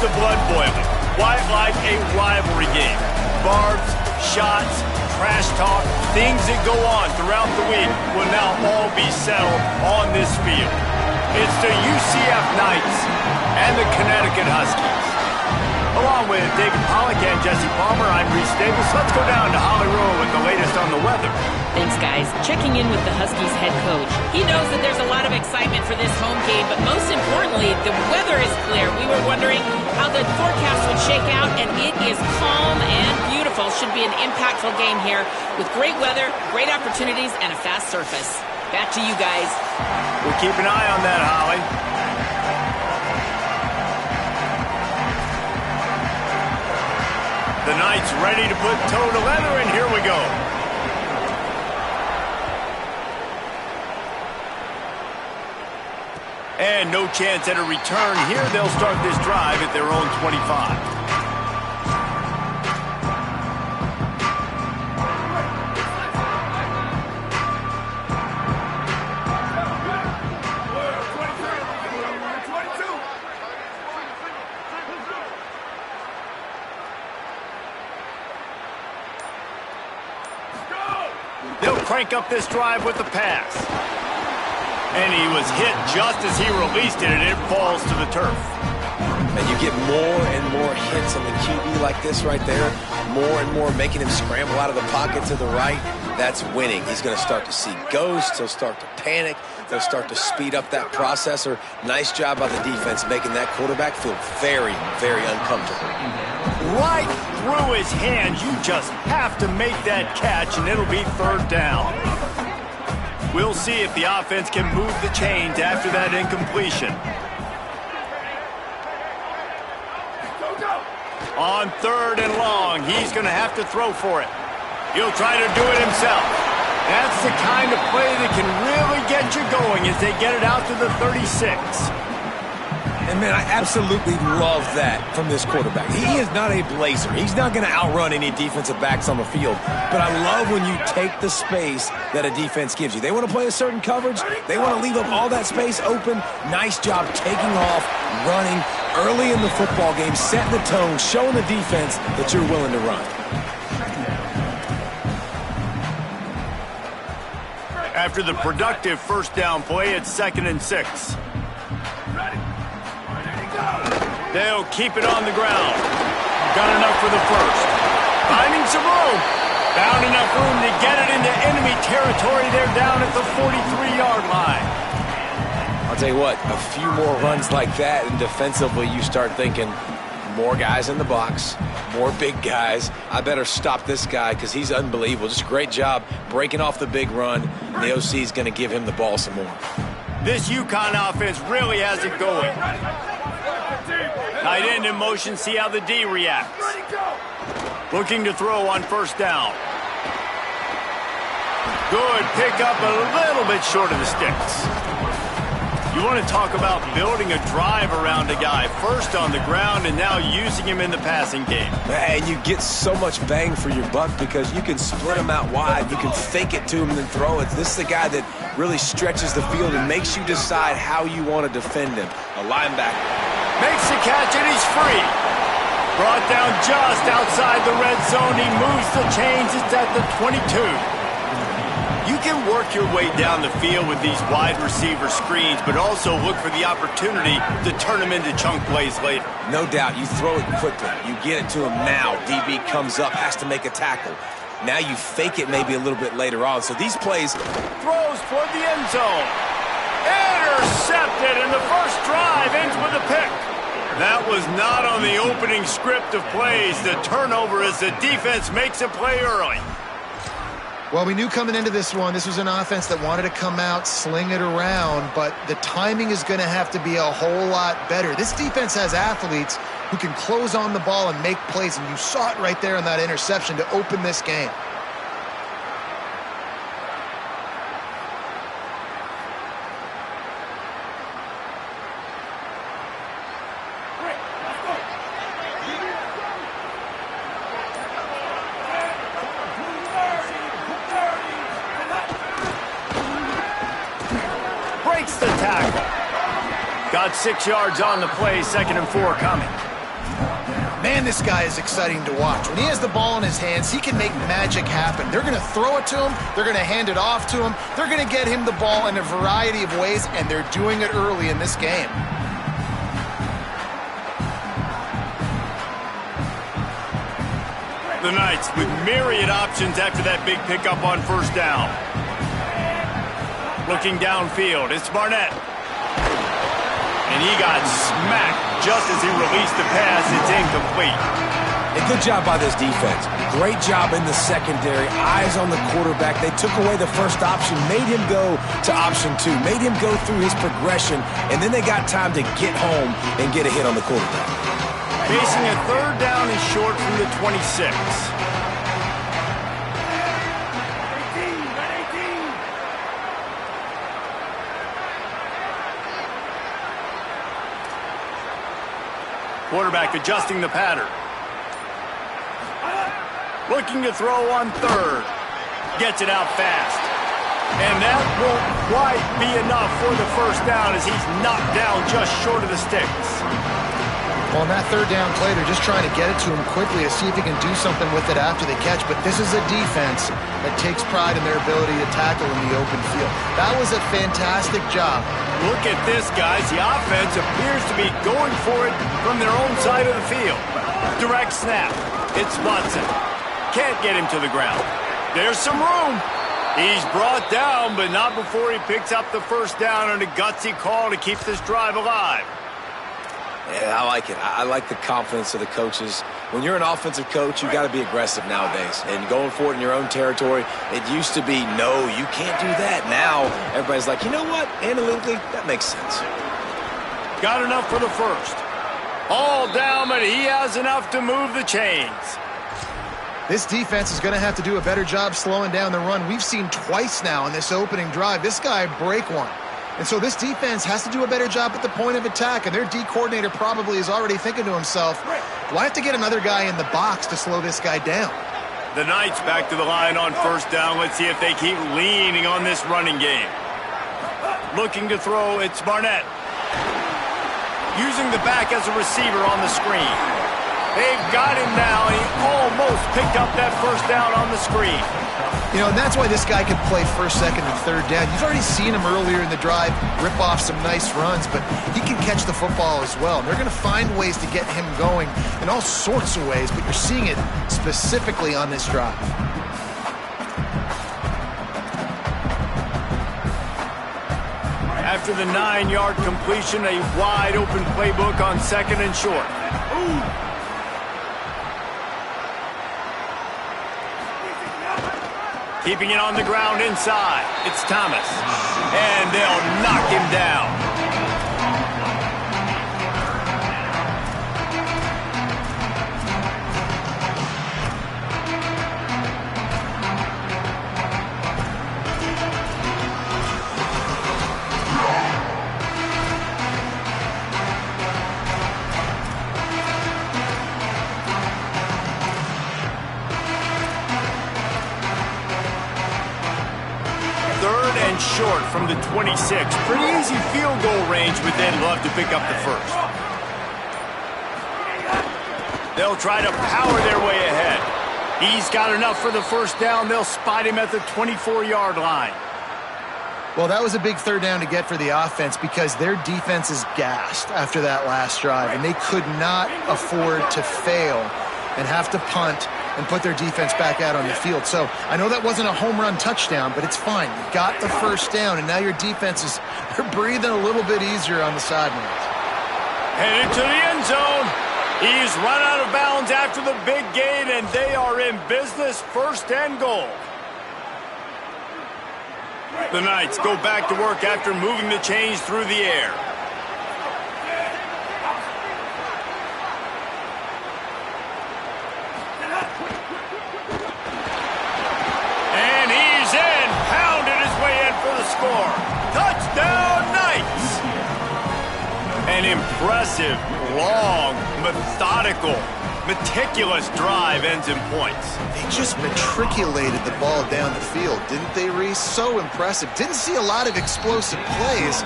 the blood boiling. Why like a rivalry game? Barbs, shots, trash talk, things that go on throughout the week will now all be settled on this field. It's the UCF Knights and the Connecticut Huskies. Along with David Pollack and Jesse Palmer, I'm Reese Davis. Let's go down to Holly Rowe with the latest on the weather. Thanks, guys. Checking in with the Huskies head coach. He knows that there's a lot of excitement for this home game, but most importantly, the weather is clear. We were wondering how the forecast would shake out, and it is calm and beautiful. Should be an impactful game here with great weather, great opportunities, and a fast surface. Back to you guys. We'll keep an eye on that, Holly. The Knights ready to put toe to leather, and here we go. And no chance at a return here. They'll start this drive at their own 25. They'll crank up this drive with the pass. And he was hit just as he released it, and it falls to the turf. And you get more and more hits on the QB like this right there. More and more making him scramble out of the pocket to the right. That's winning. He's going to start to see ghosts. He'll start to panic. They'll start to speed up that processor. Nice job by the defense making that quarterback feel very, very uncomfortable. Right through his hands. You just have to make that catch, and it'll be third down. We'll see if the offense can move the chains after that incompletion. On third and long, he's going to have to throw for it. He'll try to do it himself. That's the kind of play that can really get you going as they get it out to the 36. And, man, I absolutely love that from this quarterback. He is not a blazer. He's not going to outrun any defensive backs on the field. But I love when you take the space that a defense gives you. They want to play a certain coverage. They want to leave up all that space open. Nice job taking off, running early in the football game, setting the tone, showing the defense that you're willing to run. After the productive first down play, it's 2nd and 6. They'll keep it on the ground. Got enough for the first. Finding some room. Found enough room to get it into enemy territory. They're down at the 43-yard line. I'll tell you what, a few more runs like that, and defensively you start thinking, more guys in the box, more big guys. I better stop this guy because he's unbelievable. Just a great job breaking off the big run. And the OC is going to give him the ball some more. This UConn offense really has it going. Tight end in motion, see how the D reacts. Looking to throw on first down. Good pick up, a little bit short of the sticks. You want to talk about building a drive around a guy, first on the ground and now using him in the passing game. And you get so much bang for your buck because you can split him out wide. You can fake it to him and then throw it. This is the guy that really stretches the field and makes you decide how you want to defend him. A linebacker. Makes the catch and he's free. Brought down just outside the red zone. He moves the chains. It's at the 22. You can work your way down the field with these wide receiver screens, but also look for the opportunity to turn them into chunk plays later. No doubt. You throw it quickly. You get it to him now. DB comes up, has to make a tackle. Now you fake it maybe a little bit later on. So these plays. Throws toward the end zone. Intercepted, and the first drive ends with a pick. That was not on the opening script of plays. The turnover as the defense makes a play early. Well, we knew coming into this one, this was an offense that wanted to come out, sling it around, but the timing is going to have to be a whole lot better. This defense has athletes who can close on the ball and make plays, and you saw it right there in that interception to open this game. Breaks the tackle. Got 6 yards on the play, 2nd and 4 coming. Man, this guy is exciting to watch. When he has the ball in his hands, he can make magic happen. They're going to throw it to him. They're going to hand it off to him. They're going to get him the ball in a variety of ways, and they're doing it early in this game. The Knights with myriad options after that big pickup on first down. Looking downfield, it's Barnett. And he got smacked just as he released the pass. It's incomplete. A good job by this defense. Great job in the secondary. Eyes on the quarterback. They took away the first option, made him go to option 2, made him go through his progression, and then they got time to get home and get a hit on the quarterback. Facing a third down and short from the 26. Quarterback adjusting the pattern. Looking to throw on third. Gets it out fast. And that won't quite be enough for the first down as he's knocked down just short of the sticks. Well, on that third down play, they're just trying to get it to him quickly to see if he can do something with it after they catch. But this is a defense that takes pride in their ability to tackle in the open field. That was a fantastic job. Look at this, guys. The offense appears to be going for it from their own side of the field. Direct snap. It's Watson. Can't get him to the ground. There's some room. He's brought down, but not before he picks up the first down on a gutsy call to keep this drive alive. Yeah, I like it. I like the confidence of the coaches. When you're an offensive coach, you got to be aggressive nowadays. And going for it in your own territory, it used to be, no, you can't do that. Now, everybody's like, you know what? Analytically, that makes sense. Got enough for the first. All down, but he has enough to move the chains. This defense is going to have to do a better job slowing down the run. We've seen twice now in this opening drive this guy break one. And so this defense has to do a better job at the point of attack, and their D coordinator probably is already thinking to himself, do I have to get another guy in the box to slow this guy down? The Knights back to the line on first down. Let's see if they keep leaning on this running game. Looking to throw, it's Barnett. Using the back as a receiver on the screen. They've got him now, and he almost picked up that first down on the screen. You know, and that's why this guy can play first, second, and third down. You've already seen him earlier in the drive rip off some nice runs, but he can catch the football as well. And they're going to find ways to get him going in all sorts of ways, but you're seeing it specifically on this drive. After the 9-yard completion, a wide-open playbook on second and short. Keeping it on the ground inside. It's Thomas. And they'll knock him down. Short from the 26. Pretty easy field goal range, but they'd love to pick up the first. They'll try to power their way ahead. He's got enough for the first down. They'll spot him at the 24-yard line. Well, that was a big third down to get for the offense because their defense is gassed after that last drive, and they could not afford to fail and have to punt and put their defense back out on the field. So I know that wasn't a home run touchdown, but it's fine. You got the first down, and now your defense is breathing a little bit easier on the sidelines. Headed to the end zone. He's run out of bounds after the big gain, and they are in business, first and goal. The Knights go back to work after moving the chains through the air. Score. Touchdown, Knights! An impressive, long, methodical, meticulous drive ends in points. They just matriculated the ball down the field, didn't they, Reese? So impressive. Didn't see a lot of explosive plays,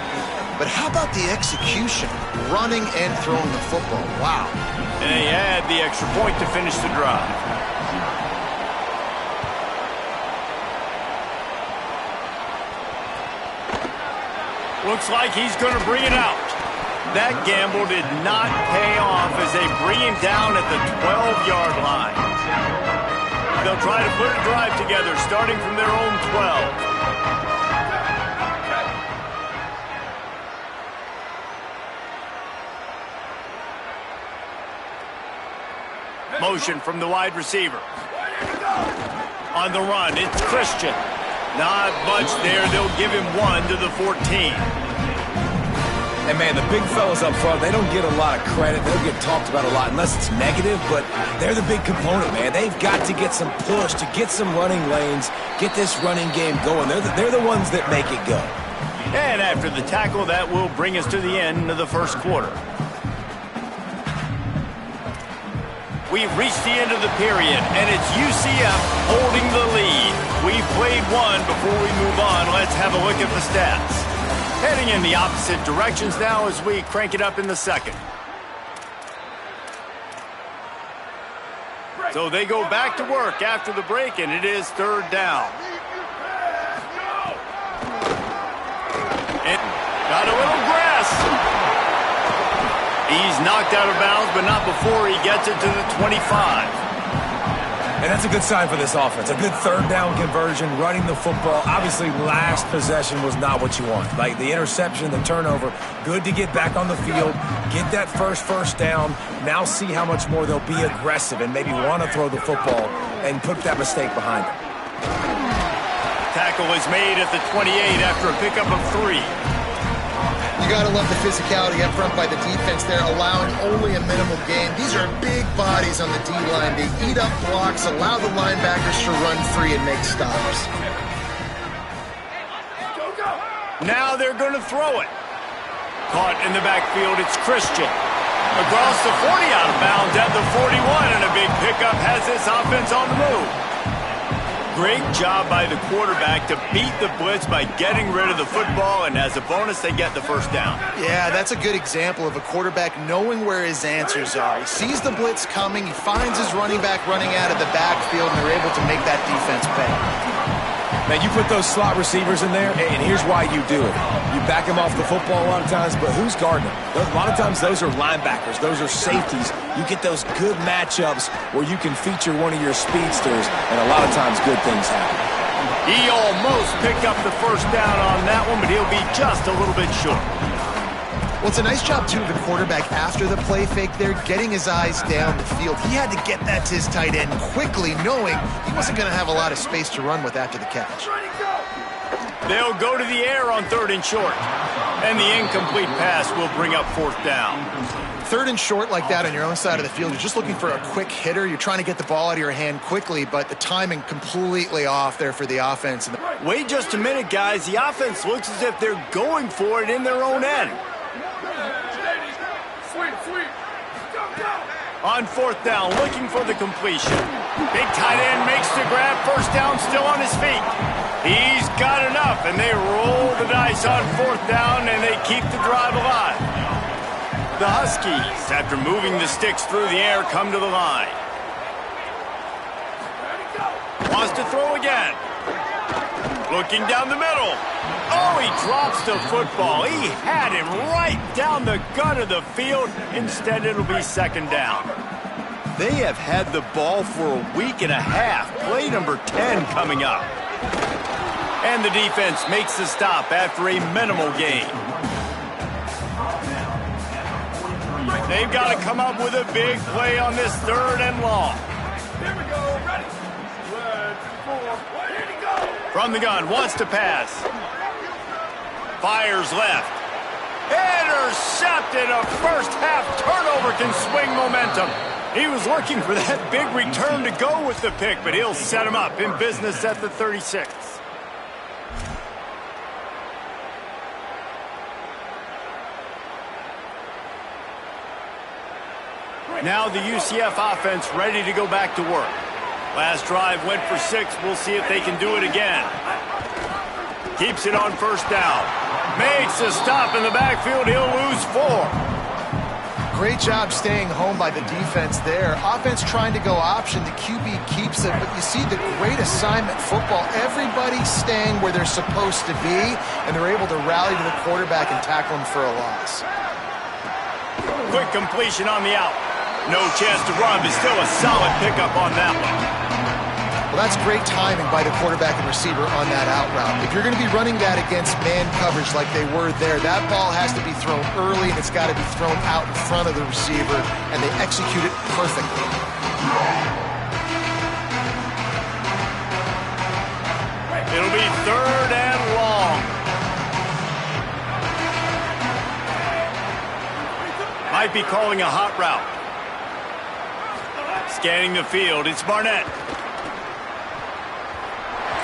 but how about the execution, running and throwing the football? Wow. And they add the extra point to finish the drive. Looks like he's going to bring it out. That gamble did not pay off as they bring him down at the 12-yard line. They'll try to put a drive together starting from their own 12. Motion from the wide receiver. On the run, it's Christian. Not much there. They'll give him 1 to the 14. And, man, the big fellas up front, they don't get a lot of credit. They don't get talked about a lot unless it's negative, but they're the big component, man. They've got to get some push, to get some running lanes, get this running game going. They're the ones that make it go. And after the tackle, that will bring us to the end of the first quarter. We've reached the end of the period, and it's UCF holding the lead. We've played one. Before we move on, let's have a look at the stats. Heading in the opposite directions now as we crank it up in the second. So they go back to work after the break, and it is 3rd down. It got a little grass. He's knocked out of bounds, but not before he gets it to the 25. And that's a good sign for this offense. A good 3rd down conversion, running the football. Obviously, last possession was not what you want. Like the interception, the turnover, good to get back on the field, get that first down. Now see how much more they'll be aggressive and maybe want to throw the football and put that mistake behind them. Tackle is made at the 28 after a pickup of 3. You got to love the physicality up front by the defense there, allowing only a minimal gain. These are big bodies on the D-line. They eat up blocks, allow the linebackers to run free and make stops. Now they're going to throw it. Caught in the backfield, it's Christian. Across the 40 out of bounds at the 41, and a big pickup has this offense on the move. Great job by the quarterback to beat the blitz by getting rid of the football, and as a bonus, they get the 1st down. Yeah, that's a good example of a quarterback knowing where his answers are. He sees the blitz coming, he finds his running back running out of the backfield, and they're able to make that defense pay. Man, you put those slot receivers in there, and here's why you do it. You back them off the football a lot of times, but who's guarding them? A lot of times those are linebackers. Those are safeties. You get those good matchups where you can feature one of your speedsters, and a lot of times good things happen. He almost picked up the 1st down on that one, but he'll be just a little bit short. Well, it's a nice job, too, of the quarterback after the play fake there, getting his eyes down the field. He had to get that to his tight end quickly, knowing he wasn't going to have a lot of space to run with after the catch. They'll go to the air on 3rd and short, and the incomplete pass will bring up 4th down. 3rd and short like that on your own side of the field, you're just looking for a quick hitter. You're trying to get the ball out of your hand quickly, but the timing completely off there for the offense. Wait just a minute, guys. The offense looks as if they're going for it in their own end. On 4th down, looking for the completion. Big tight end makes the grab. 1st down, still on his feet. He's got enough, and they roll the dice on 4th down, and they keep the drive alive. The Huskies, after moving the sticks through the air, come to the line. Wants to throw again. Looking down the middle. Oh, he drops the football. He had him right down the gut of the field. Instead, it'll be 2nd down. They have had the ball for a week and a half. Play number 10 coming up. And the defense makes the stop after a minimal gain. They've got to come up with a big play on this 3rd and long. Here we go. Ready? 1, 2, 4. Here we go. From the gun, wants to pass. Fires left. Intercepted. A 1st half turnover can swing momentum. He was looking for that big return to go with the pick, but he'll set him up in business at the 36. Now the UCF offense ready to go back to work. Last drive went for 6. We'll see if they can do it again. Keeps it on 1st down. Makes a stop in the backfield. He'll lose 4. Great job staying home by the defense there. Offense trying to go option. The QB keeps it, but you see the great assignment football. Everybody staying where they're supposed to be, and they're able to rally to the quarterback and tackle him for a loss. Quick completion on the out. No chance to run, but still a solid pickup on that one. Well, that's great timing by the quarterback and receiver on that out route. If you're going to be running that against man coverage like they were there, that ball has to be thrown early, and it's got to be thrown out in front of the receiver, and they execute it perfectly. It'll be 3rd and long. Might be calling a hot route. Scanning the field, it's Barnett.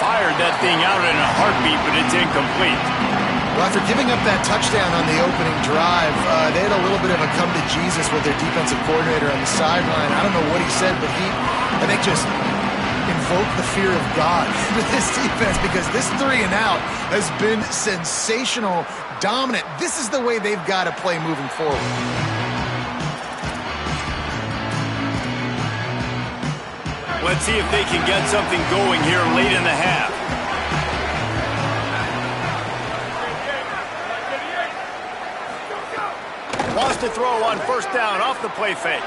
Fired that thing out in a heartbeat, but it's incomplete. Well, after giving up that touchdown on the opening drive, they had a little bit of a come to Jesus with their defensive coordinator on the sideline. I don't know what he said, but he, I think, just invoked the fear of God with this defense, because this 3 and out has been sensational, dominant. This is the way they've got to play moving forward. Let's see if they can get something going here late in the half. Wants to throw on 1st down off the play fake.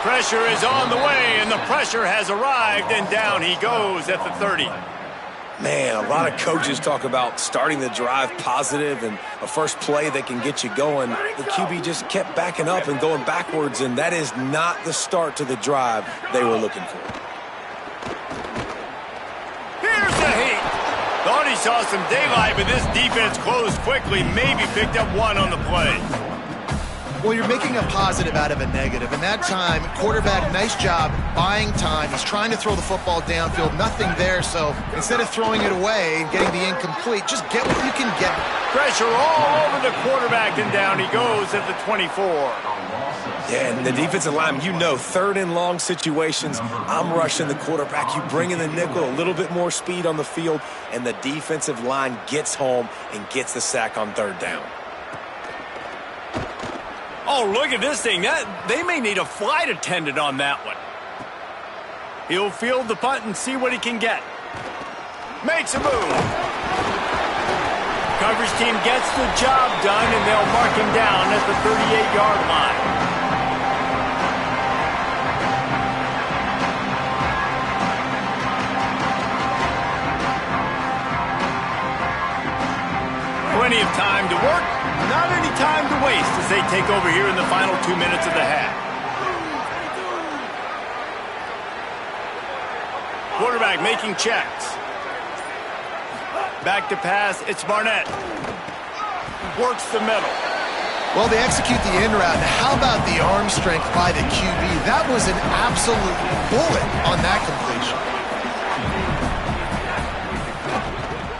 Pressure is on the way, and the pressure has arrived, and down he goes at the 30. Man, a lot of coaches talk about starting the drive positive and a first play that can get you going. The QB just kept backing up and going backwards, and that is not the start to the drive they were looking for. Here's the heat. Thought he saw some daylight, but this defense closed quickly, maybe picked up 1 on the play. Well, you're making a positive out of a negative. And that time, quarterback, nice job buying time. He's trying to throw the football downfield. Nothing there, so instead of throwing it away and getting the incomplete, just get what you can get. Pressure all over the quarterback, and down he goes at the 24. Yeah, and the defensive line, you know, 3rd and long situations, I'm rushing the quarterback. You bring in the nickel, a little bit more speed on the field, and the defensive line gets home and gets the sack on 3rd down. Oh, look at this thing. They may need a flight attendant on that one. He'll field the punt and see what he can get. Makes a move. Coverage team gets the job done, and they'll mark him down at the 38-yard line. Plenty of time to work. Not any time to waste as they take over here in the final 2 minutes of the half. Quarterback making checks. Back to pass, it's Barnett. Works the middle. Well, they execute the in route. Now, how about the arm strength by the QB? That was an absolute bullet on that completion.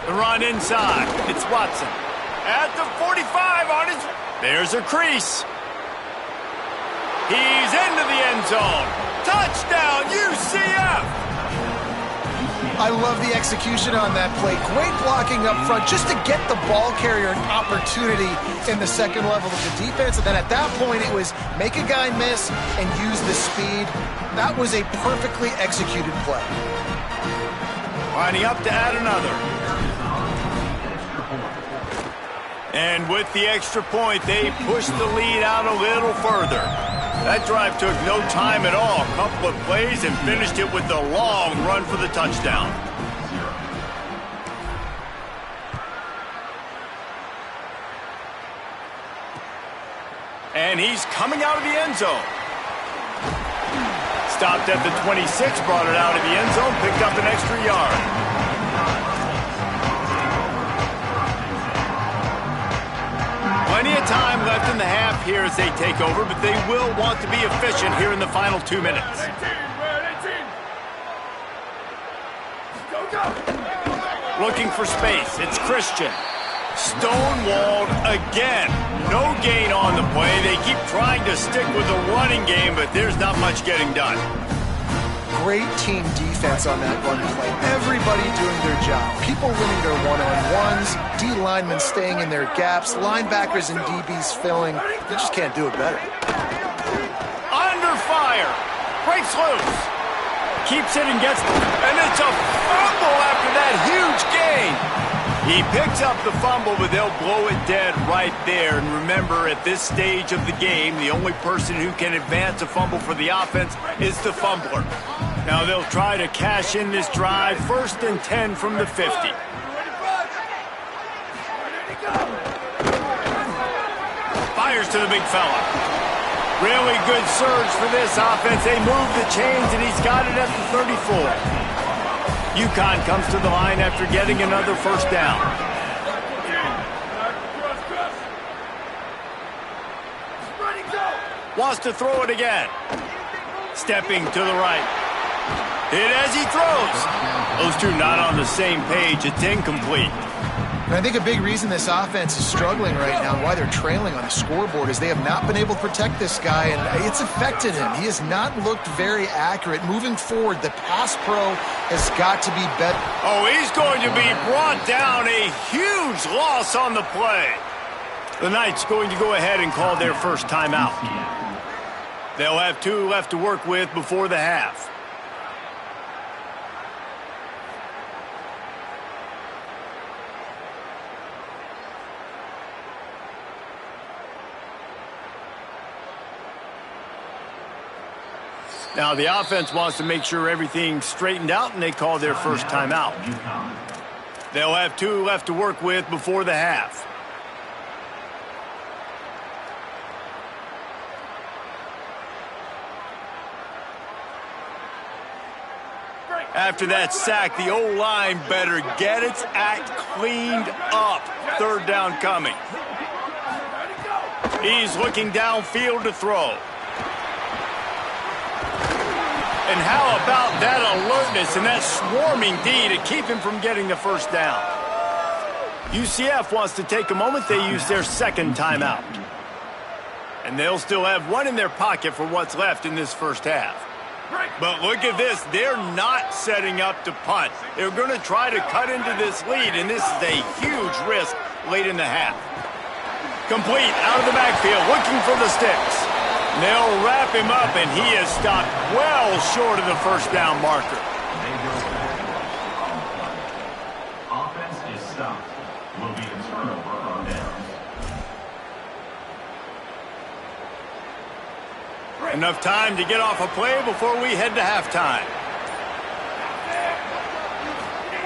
The run inside, it's Watson. At the 45 on his... There's a crease. He's into the end zone. Touchdown, UCF! I love the execution on that play. Great blocking up front just to get the ball carrier an opportunity in the second level of the defense. And then at that point, it was make a guy miss and use the speed. That was a perfectly executed play. Lining up to add another. And with the extra point, they push the lead out a little further. That drive took no time at all. A couple of plays and finished it with a long run for the touchdown. And he's coming out of the end zone. Stopped at the 26, brought it out of the end zone, picked up an extra yard. Plenty of time left in the half here as they take over, but they will want to be efficient here in the final 2 minutes. Looking for space, it's Christian. Stonewalled again. No gain on the play. They keep trying to stick with the running game, but there's not much getting done. Great team defense on that run play. Everybody doing their job. People winning their one-on-ones, D linemen staying in their gaps, linebackers and DBs filling. You just can't do it better. Under fire. Breaks loose. Keeps it and gets, and it's a fumble after that huge gain. He picks up the fumble, but they'll blow it dead right there. And remember, at this stage of the game, the only person who can advance a fumble for the offense is the fumbler. Now they'll try to cash in this drive. 1st and 10 from the 50. Fires to the big fella. Really good surge for this offense. They move the chains, and he's got it at the 34. UConn comes to the line after getting another first down. Wants to throw it again. Stepping to the right. Hit as he throws. Those two not on the same page. It's incomplete. And I think a big reason this offense is struggling right now and why they're trailing on the scoreboard is they have not been able to protect this guy, and it's affected him. He has not looked very accurate. Moving forward, the pass pro has got to be better. Oh, he's going to be brought down. A huge loss on the play. The Knights going to go ahead and call their first timeout. They'll have 2 left to work with before the half. Now, the offense wants to make sure everything's straightened out, and they call their first timeout. They'll have 2 left to work with before the half. After that sack, the O-line better get its act cleaned up. 3rd down coming. He's looking downfield to throw. And how about that alertness and that swarming D to keep him from getting the first down? UCF wants to take a moment. They use their 2nd timeout. And they'll still have 1 in their pocket for what's left in this first half. But look at this. They're not setting up to punt. They're going to try to cut into this lead, and this is a huge risk late in the half. Complete out of the backfield, looking for the sticks. They'll wrap him up, and he is stopped well short of the first down marker. Offense is stopped. Will be a turnover on downs. Enough time to get off a play before we head to halftime.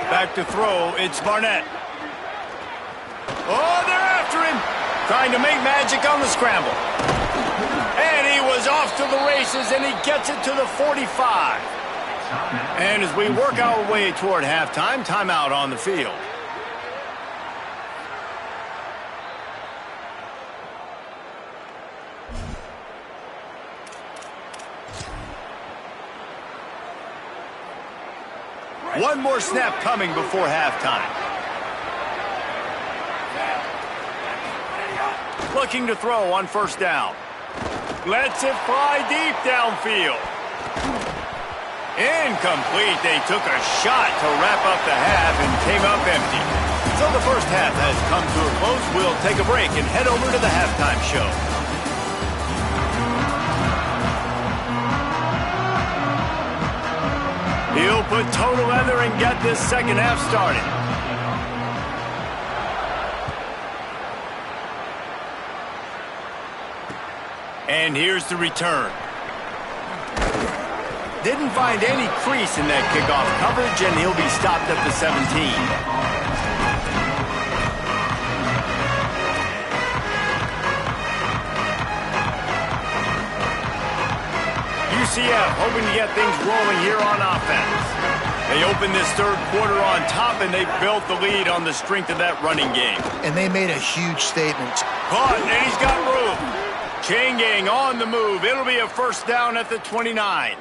Back to throw, it's Barnett. Oh, they're after him. Trying to make magic on the scramble. And he was off to the races, and he gets it to the 45. And as we work our way toward halftime, timeout on the field. One more snap coming before halftime. Looking to throw on first down. Lets it fly deep downfield. Incomplete. They took a shot to wrap up the half and came up empty. So the first half has come to a close. We'll take a break and head over to the halftime show. He'll put total leather and get this second half started. And here's the return. Didn't find any crease in that kickoff coverage, and he'll be stopped at the 17. UCF hoping to get things rolling here on offense. They opened this third quarter on top, and they built the lead on the strength of that running game. And they made a huge statement. Caught, and he's got room. Chain gang on the move. It'll be a first down at the 29.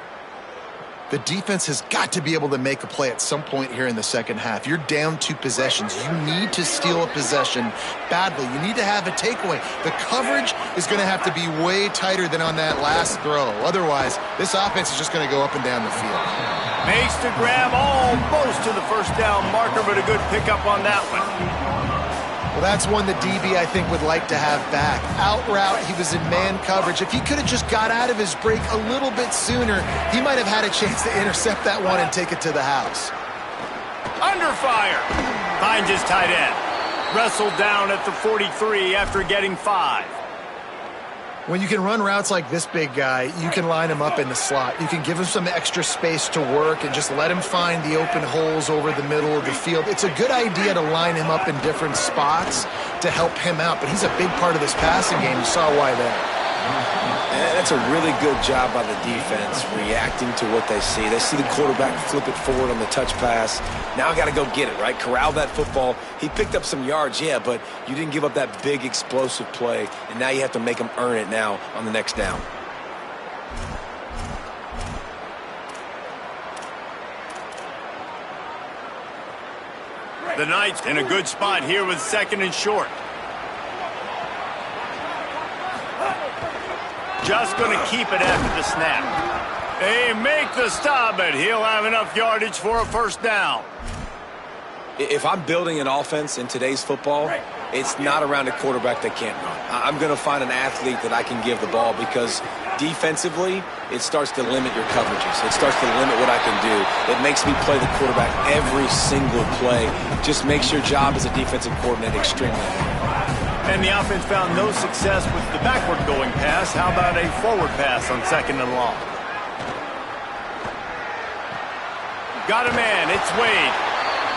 The defense has got to be able to make a play at some point here in the second half. You're down 2 possessions. You need to steal a possession badly. You need to have a takeaway. The coverage is going to have to be way tighter than on that last throw. Otherwise, this offense is just going to go up and down the field. Makes the grab almost to the first down marker, but a good pickup on that one. Well, that's one the DB, I think, would like to have back. Out route, he was in man coverage. If he could have just got out of his break a little bit sooner, he might have had a chance to intercept that one and take it to the house. Under fire. Finds his tight end. Wrestled down at the 43 after getting 5. When you can run routes like this big guy, you can line him up in the slot. You can give him some extra space to work and just let him find the open holes over the middle of the field. It's a good idea to line him up in different spots to help him out, but he's a big part of this passing game. You saw why there. And that's a really good job by the defense, reacting to what they see. They see the quarterback flip it forward on the touch pass. Now I got to go get it, right? Corral that football. He picked up some yards, yeah, but you didn't give up that big explosive play, and now you have to make him earn it now on the next down. The Knights in a good spot here with 2nd and short. Just going to keep it after the snap. They make the stop, but he'll have enough yardage for a first down. If I'm building an offense in today's football, it's not around a quarterback that can't run. I'm going to find an athlete that I can give the ball because defensively, it starts to limit your coverages. It starts to limit what I can do. It makes me play the quarterback every single play. Just makes your job as a defensive coordinator extremely hard. And the offense found no success with the backward-going pass. How about a forward pass on 2nd and long? Got a man. It's Wade.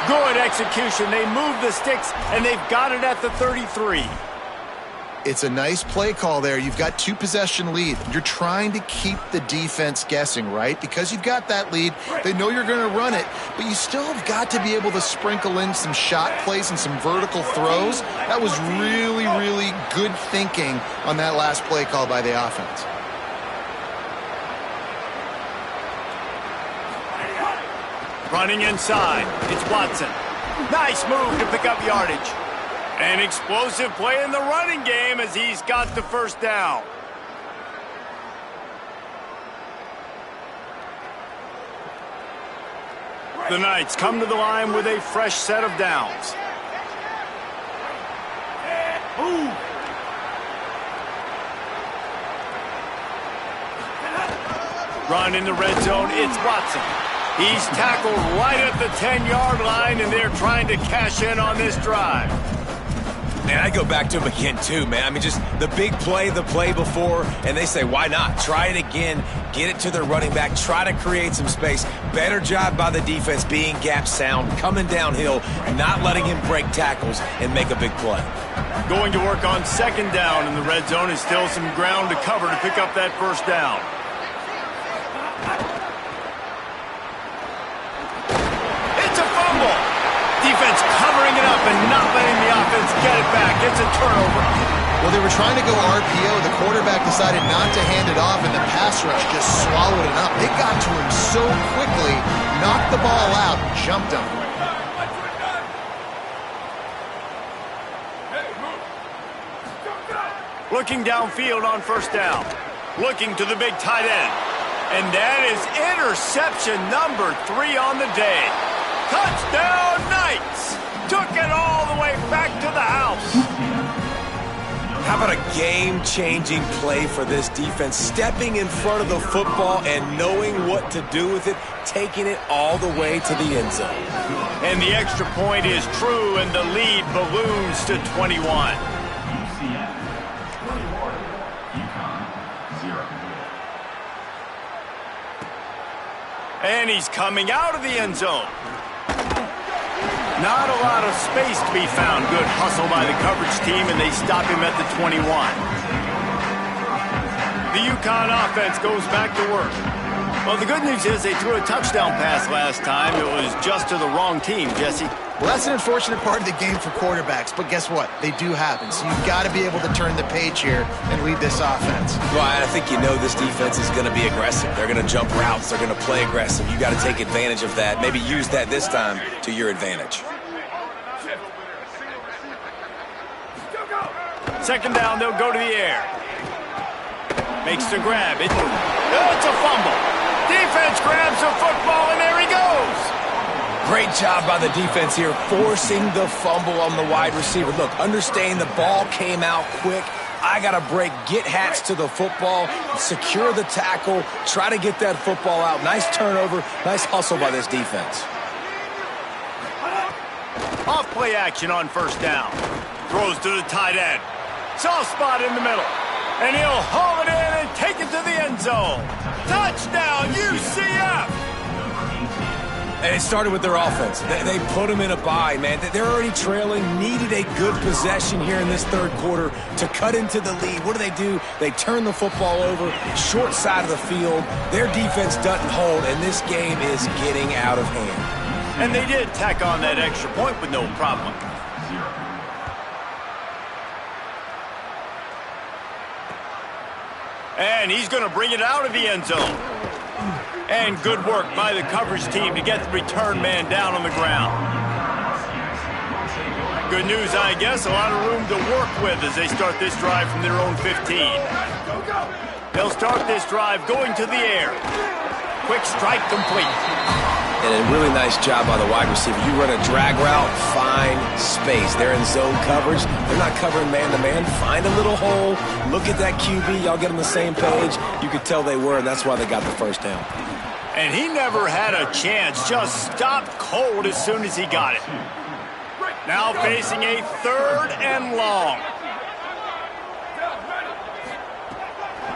Good execution. They move the sticks, and they've got it at the 33. It's a nice play call there. You've got 2-possession lead. You're trying to keep the defense guessing, right? Because you've got that lead, they know you're going to run it, but you still have got to be able to sprinkle in some shot plays and some vertical throws. That was really, really good thinking on that last play call by the offense. Running inside, it's Watson. Nice move to pick up yardage. An explosive play in the running game as he's got the first down. The Knights come to the line with a fresh set of downs. Run in the red zone, it's Watson. He's tackled right at the 10-yard line, and they're trying to cash in on this drive. Man, I go back to him again, too, man. I mean, just the big play, the play before, and they say, why not? Try it again, get it to their running back, try to create some space. Better job by the defense being gap sound, coming downhill, not letting him break tackles and make a big play. Going to work on 2nd down in the red zone is still some ground to cover to pick up that first down. It's a fumble. Defense covering it up and not letting the offense get it back. It's a turnover. Well, they were trying to go RPO. The quarterback decided not to hand it off, and the pass rush just swallowed it up. It got to him so quickly, knocked the ball out, and jumped him. Looking downfield on first down. Looking to the big tight end. And that is interception number 3 on the day. Touchdown Knights! Took it all the way back to the house. How about a game-changing play for this defense? Stepping in front of the football and knowing what to do with it, taking it all the way to the end zone. And the extra point is true, and the lead balloons to 21. UCF 24, UConn 0. And he's coming out of the end zone. Not a lot of space to be found. Good hustle by the coverage team, and they stop him at the 21. The UConn offense goes back to work. Well, the good news is they threw a touchdown pass last time. It was just to the wrong team, Jesse. Well, that's an unfortunate part of the game for quarterbacks, but guess what? They do happen. So you've got to be able to turn the page here and lead this offense. Well, I think you know this defense is going to be aggressive. They're going to jump routes. They're going to play aggressive. You got to take advantage of that. Maybe use that this time to your advantage. Second down, they'll go to the air. Makes the grab. It's a fumble. Defense grabs the football, and there he goes. Great job by the defense here, forcing the fumble on the wide receiver. Look, understand the ball came out quick. I got to break, get hats to the football, secure the tackle, try to get that football out. Nice turnover, nice hustle by this defense. Off play action on first down. Throws to the tight end. Soft spot in the middle. And he'll haul it in and take it to the end zone. Touchdown, UCF! And it started with their offense. They put them in a bye, man. They're already trailing, needed a good possession here in this third quarter to cut into the lead. What do? They turn the football over, short side of the field. Their defense doesn't hold, and this game is getting out of hand. And they did tack on that extra point with no problem. And he's going to bring it out of the end zone. And good work by the coverage team to get the return man down on the ground. Good news, I guess, a lot of room to work with as they start this drive from their own 15. They'll start this drive going to the air. Quick strike complete. And a really nice job by the wide receiver. You run a drag route, find space. They're in zone coverage. They're not covering man-to-man. Find a little hole. Look at that QB. Y'all get on the same page. You could tell they were, and that's why they got the first down. And he never had a chance. Just stopped cold as soon as he got it. Now facing a third and long.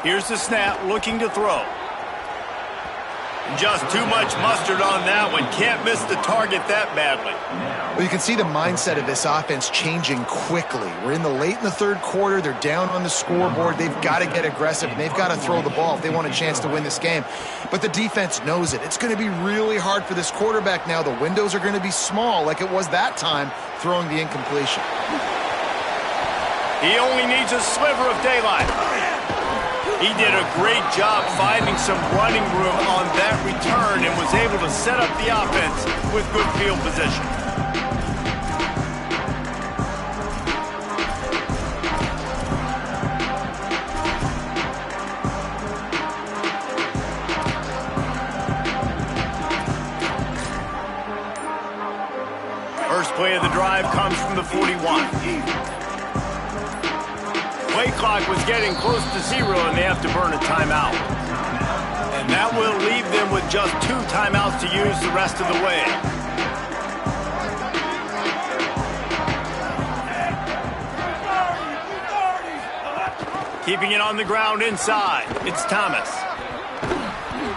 Here's the snap, looking to throw. Just too much mustard on that one. Can't miss the target that badly. Well, you can see the mindset of this offense changing quickly. We're in the third quarter. They're down on the scoreboard. They've got to get aggressive, and they've got to throw the ball if they want a chance to win this game. But the defense knows it. It's going to be really hard for this quarterback now. The windows are going to be small like it was that time throwing the incompletion. He only needs a sliver of daylight. He did a great job finding some running room on that return and was able to set up the offense with good field position. First play of the drive comes from the 41. Play clock was getting close to 0, and they have to burn a timeout. And that will leave them with just 2 timeouts to use the rest of the way. Keeping it on the ground inside, it's Thomas.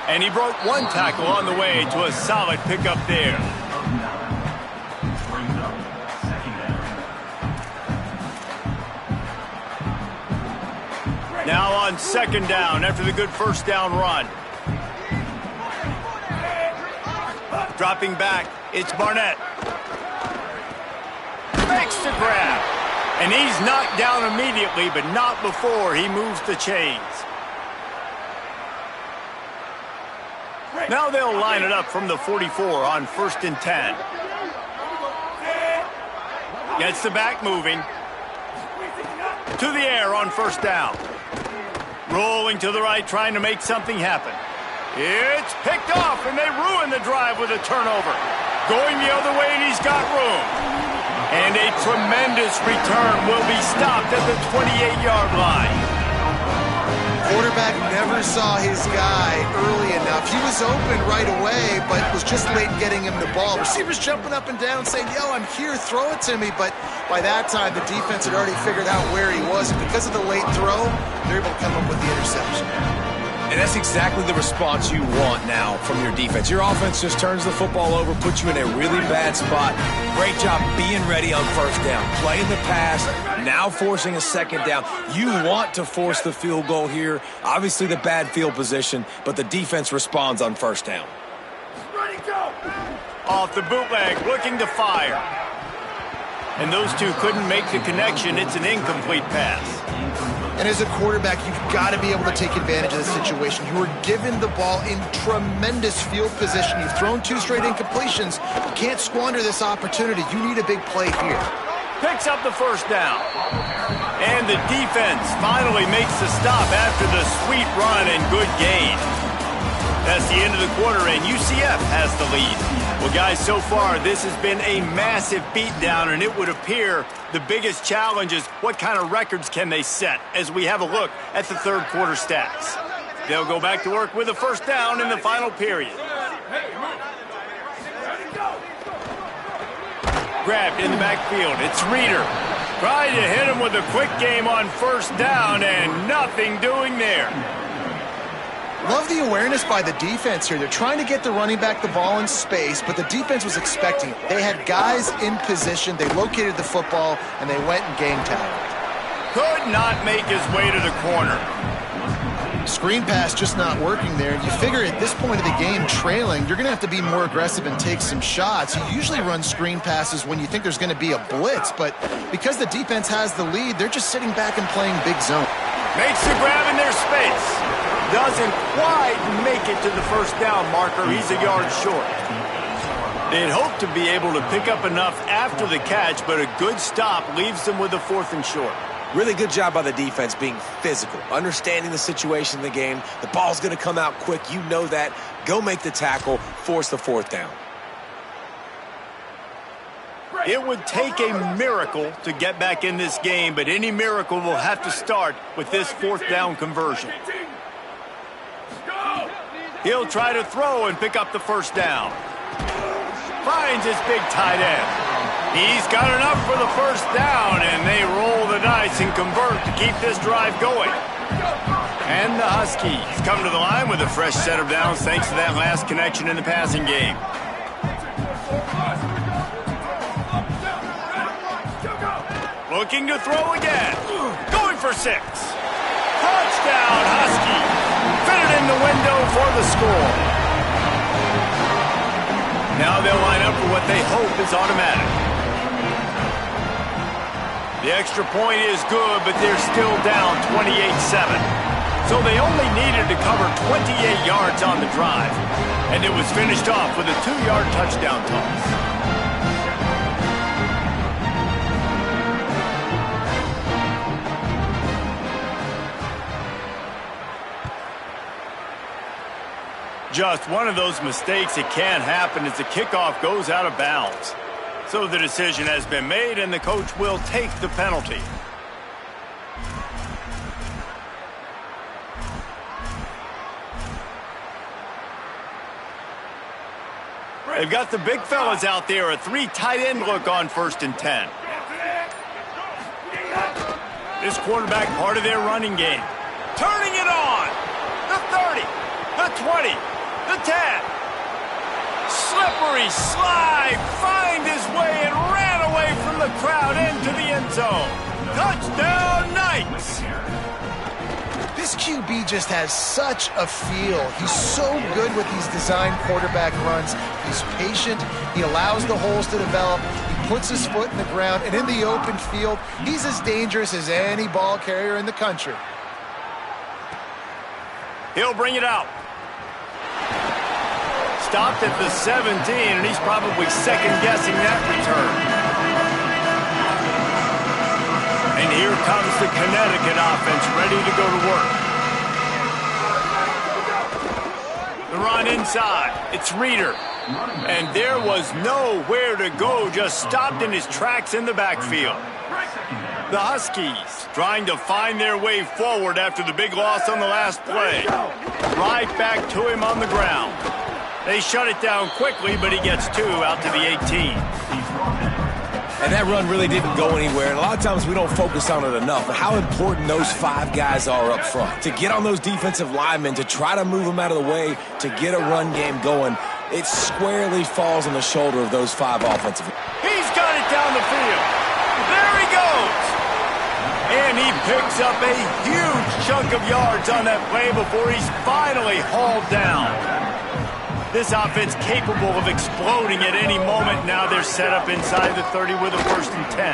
And he broke 1 tackle on the way to a solid pickup there. Now on second down after the good first down run. Dropping back, it's Barnett. Makes the grab. And he's knocked down immediately, but not before he moves the chains. Now they'll line it up from the 44 on 1st and 10. Gets the back moving. To the air on first down. Rolling to the right, trying to make something happen. It's picked off, and they ruin the drive with a turnover. Going the other way, and he's got room. And a tremendous return will be stopped at the 28-yard line. Quarterback never saw his guy early enough. He was open right away, but was just late getting him the ball. Receivers jumping up and down saying, yo, I'm here, throw it to me. But by that time, the defense had already figured out where he was. And because of the late throw, they're able to come up with the interception. And that's exactly the response you want now from your defense. Your offense just turns the football over, puts you in a really bad spot. Great job being ready on first down, playing the pass, now forcing a second down. You want to force the field goal here. Obviously the bad field position, but the defense responds on first down. Ready, go! Off the bootleg, looking to fire. And those two couldn't make the connection. It's an incomplete pass. And as a quarterback, you've got to be able to take advantage of the situation. You were given the ball in tremendous field position. You've thrown 2 straight incompletions. You can't squander this opportunity. You need a big play here. Picks up the first down. And the defense finally makes the stop after the sweet run and good gain. That's the end of the quarter, and UCF has the lead. Well, guys, so far, this has been a massive beatdown, and it would appear the biggest challenge is what kind of records can they set as we have a look at the third quarter stats. They'll go back to work with a first down in the final period. Grabbed in the backfield. It's Reeder. Trying to hit him with a quick game on first down, and nothing doing there. Love the awareness by the defense here. They're trying to get the running back the ball in space, but the defense was expecting it. They had guys in position. They located the football, and they went and gang tackled. Could not make his way to the corner. Screen pass just not working there. You figure at this point of the game, trailing, you're going to have to be more aggressive and take some shots. You usually run screen passes when you think there's going to be a blitz, but because the defense has the lead, they're just sitting back and playing big zone. Makes the grab in their space. Doesn't quite make it to the first down marker. He's a yard short. They'd hoped to be able to pick up enough after the catch, but a good stop leaves them with a 4th and short. Really good job by the defense being physical, understanding the situation in the game. The ball's going to come out quick. You know that. Go make the tackle, force the 4th down. It would take a miracle to get back in this game, but any miracle will have to start with this 4th down conversion. He'll try to throw and pick up the first down. Finds his big tight end. He's got enough for the first down, and they roll the dice and convert to keep this drive going. And the Huskies come to the line with a fresh set of downs thanks to that last connection in the passing game. Looking to throw again. Going for 6. Touchdown, Husky. Fitted in the window for the score. Now they'll line up for what they hope is automatic. The extra point is good, but they're still down 28-7. So they only needed to cover 28 yards on the drive. And it was finished off with a 2-yard touchdown toss. Just one of those mistakes that can happen as the kickoff goes out of bounds. So the decision has been made, and the coach will take the penalty. They've got the big fellas out there, a 3 tight end look on 1st and 10. This quarterback part of their running game. Turning it on. The 30, the 20. The 10. Slippery slide. Find his way and ran away from the crowd into the end zone. Touchdown, Knights. This QB just has such a feel. He's so good with these design quarterback runs. He's patient. He allows the holes to develop. He puts his foot in the ground. And in the open field, he's as dangerous as any ball carrier in the country. He'll bring it out. Stopped at the 17, and he's probably second-guessing that return. And here comes the Connecticut offense, ready to go to work. The run inside. It's Reeder. And there was nowhere to go, just stopped in his tracks in the backfield. The Huskies trying to find their way forward after the big loss on the last play. Right back to him on the ground. They shut it down quickly, but he gets 2 out to the 18. And that run really didn't go anywhere. And a lot of times we don't focus on it enough. But how important those 5 guys are up front. To get on those defensive linemen, to try to move them out of the way, to get a run game going, it squarely falls on the shoulder of those 5 offensive. He's got it down the field. There he goes. And he picks up a huge chunk of yards on that play before he's finally hauled down. This offense capable of exploding at any moment. Now they're set up inside the 30 with a 1st and 10.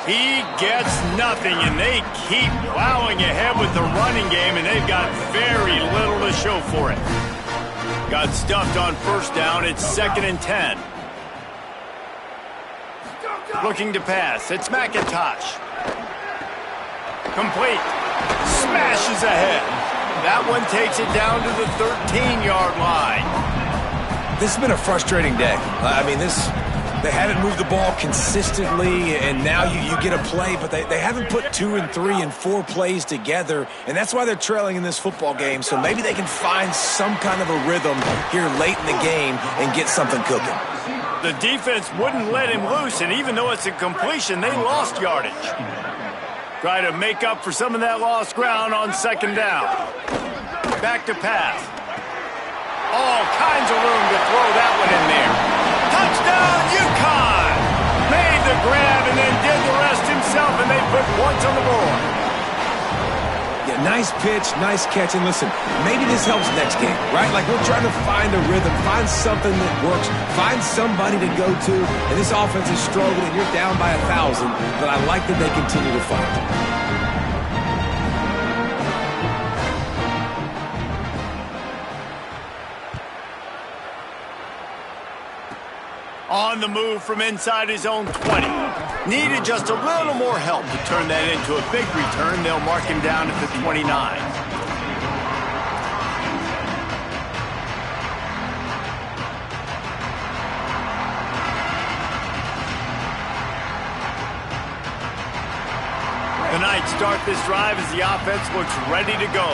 He gets nothing, and they keep plowing ahead with the running game, and they've got very little to show for it. Got stuffed on 1st down. It's 2nd and 10. Looking to pass. It's McIntosh. Complete. Smashes ahead. That one takes it down to the 13-yard line. This has been a frustrating day. I mean, they haven't moved the ball consistently, and now you get a play, but they haven't put 2 and 3 and 4 plays together, and that's why they're trailing in this football game. So maybe they can find some kind of a rhythm here late in the game and get something cooking. The defense wouldn't let him loose, and even though it's a completion, they lost yardage. Try to make up for some of that lost ground on 2nd down. Back to pass. All kinds of room to throw that one in there. Touchdown, UConn! Made the grab and then did the rest himself, and they put points on the board. Yeah, nice pitch, nice catch, and listen, maybe this helps next game, right? Like we're trying to find a rhythm, find something that works, find somebody to go to, and this offense is struggling, and you're down by 1,000, but I like that they continue to fight. On the move from inside his own 20. Needed just a little more help to turn that into a big return. They'll mark him down at the 29. The Knights start this drive as the offense looks ready to go.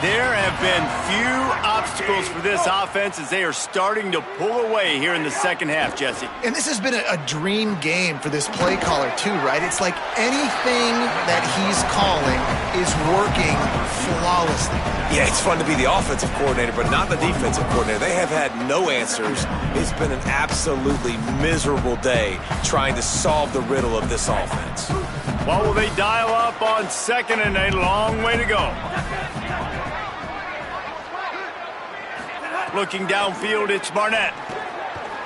There have been few obstacles for this offense as they are starting to pull away here in the 2nd half, Jesse. And this has been a dream game for this play caller, too, right? It's like anything that he's calling is working flawlessly. Yeah, it's fun to be the offensive coordinator, but not the defensive coordinator. They have had no answers. It's been an absolutely miserable day trying to solve the riddle of this offense. What will they dial up on 2nd and a long way to go? Looking downfield, it's Barnett.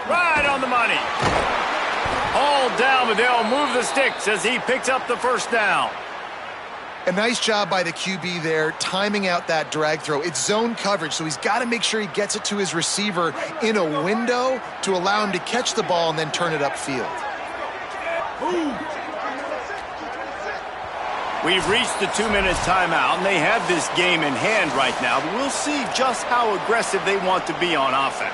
Right on the money. Hauled down, but they'll move the sticks as he picks up the 1st down. A nice job by the QB there, timing out that drag throw. It's zone coverage, so he's got to make sure he gets it to his receiver in a window to allow him to catch the ball and then turn it upfield. We've reached the 2-minute timeout, and they have this game in hand right now, but we'll see just how aggressive they want to be on offense.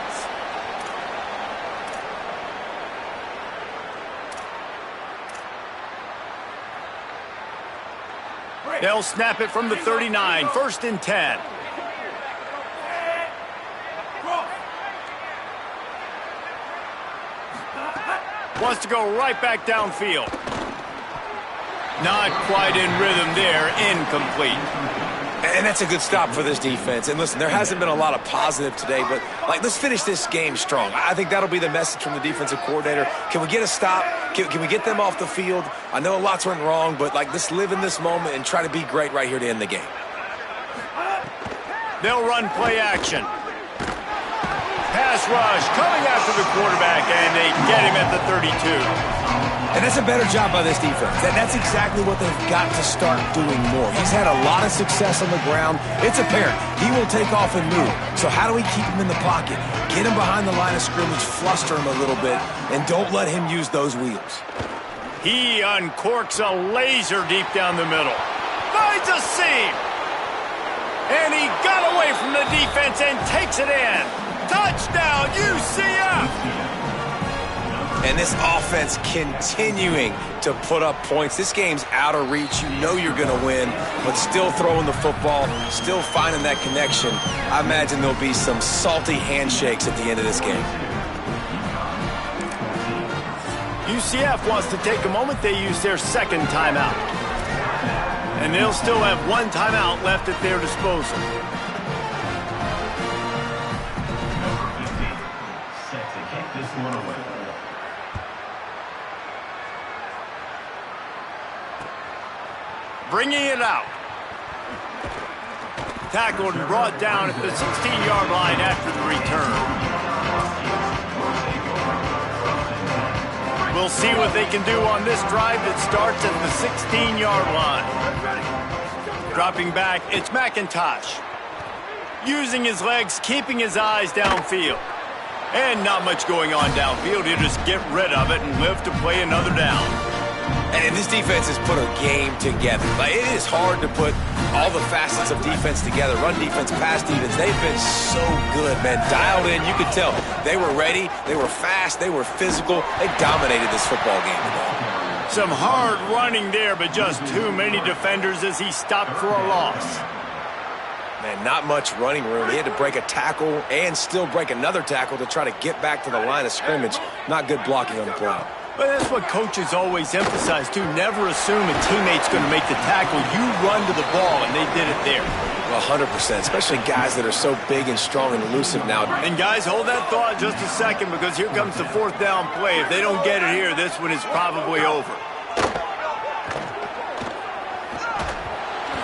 They'll snap it from the 39, 1st and 10. Wants to go right back downfield. Not quite in rhythm there, incomplete. And that's a good stop for this defense. And listen, there hasn't been a lot of positive today, but let's finish this game strong. I think that'll be the message from the defensive coordinator. Can we get a stop? Can we get them off the field? I know lots went wrong, but let's live in this moment and try to be great right here to end the game. They'll run play action. Pass rush coming after the quarterback, and they get him at the 32. And that's a better job by this defense. That's exactly what they've got to start doing more. He's had a lot of success on the ground. It's apparent. He will take off and move. So how do we keep him in the pocket? Get him behind the line of scrimmage, fluster him a little bit, and don't let him use those wheels. He uncorks a laser deep down the middle. Finds a seam. And he got away from the defense and takes it in. Touchdown, UCF! And this offense continuing to put up points. This game's out of reach. You know you're going to win, but still throwing the football, still finding that connection. I imagine there'll be some salty handshakes at the end of this game. UCF wants to take a moment. They use their second timeout. And they'll still have one timeout left at their disposal. Number 15, set to kick this one away. Bringing it out. Tackled and brought down at the 16-yard line after the return. We'll see what they can do on this drive that starts at the 16-yard line. Dropping back, it's McIntosh. Using his legs, keeping his eyes downfield. And not much going on downfield. He'll just get rid of it and live to play another down. And this defense has put a game together. Like, it is hard to put all the facets of defense together. Run defense, pass defense. They've been so good, man. Dialed in. You could tell they were ready. They were fast. They were physical. They dominated this football game today. Some hard running there, but just too many defenders as he stopped for a loss. Man, not much running room. He had to break a tackle and still break another tackle to try to get back to the line of scrimmage. Not good blocking on the play. But that's what coaches always emphasize, too. Never assume a teammate's going to make the tackle. You run to the ball, and they did it there. Well, 100%, especially guys that are so big and strong and elusive now. And, guys, hold that thought just a second because here comes the fourth down play. If they don't get it here, this one is probably over.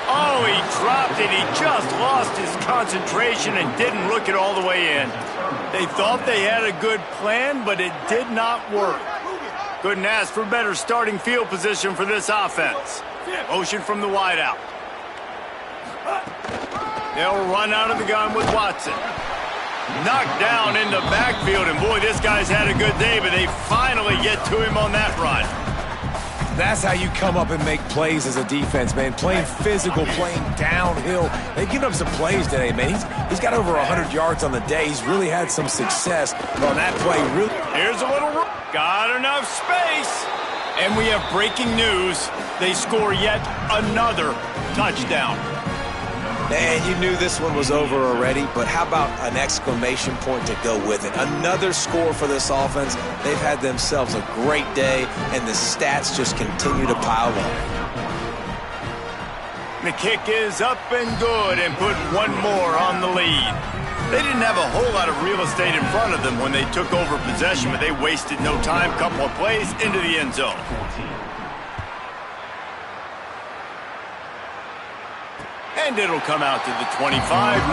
Oh, he dropped it. He just lost his concentration and didn't look it all the way in. They thought they had a good plan, but it did not work. Couldn't ask for better starting field position for this offense. Motion from the wideout. They'll run out of the gun with Watson. Knocked down in the backfield, and boy, this guy's had a good day, but they finally get to him on that run. That's how you come up and make plays as a defense, man. Playing physical, playing downhill. They've given up some plays today, man. He's got over 100 yards on the day. He's really had some success. But on that play, really... Here's a little... Got enough space. And we have breaking news. They score yet another touchdown. Man, you knew this one was over already, but how about an exclamation point to go with it? Another score for this offense. They've had themselves a great day, and the stats just continue to pile up. The kick is up and good and put one more on the lead. They didn't have a whole lot of real estate in front of them when they took over possession, but they wasted no time. Couple of plays into the end zone. And it'll come out to the 25.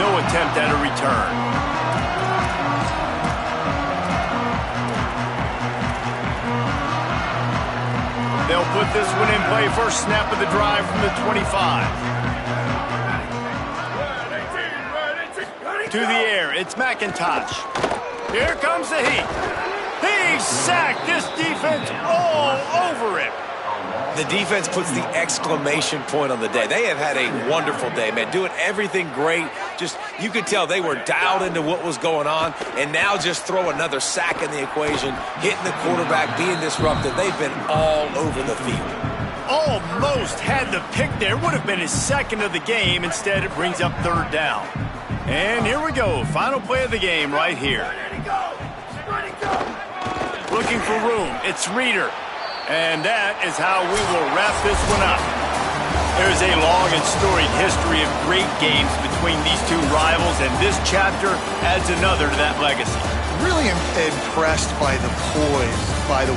No attempt at a return. They'll put this one in play. First snap of the drive from the 25. To the air, it's McIntosh. Here comes the heat. He sacked this defense all over it. The defense puts the exclamation point on the day. They have had a wonderful day, man. Doing everything great. Just, you could tell they were dialed into what was going on, and now just throw another sack in the equation, hitting the quarterback, being disruptive. They've been all over the field. Almost had the pick there. Would have been his second of the game. Instead, it brings up third down. And here we go. Final play of the game right here. Looking for room. It's Reeder. And that is how we will wrap this one up. There's a long and storied history of great games between these two rivals, and this chapter adds another to that legacy. Really impressed by the poise, by the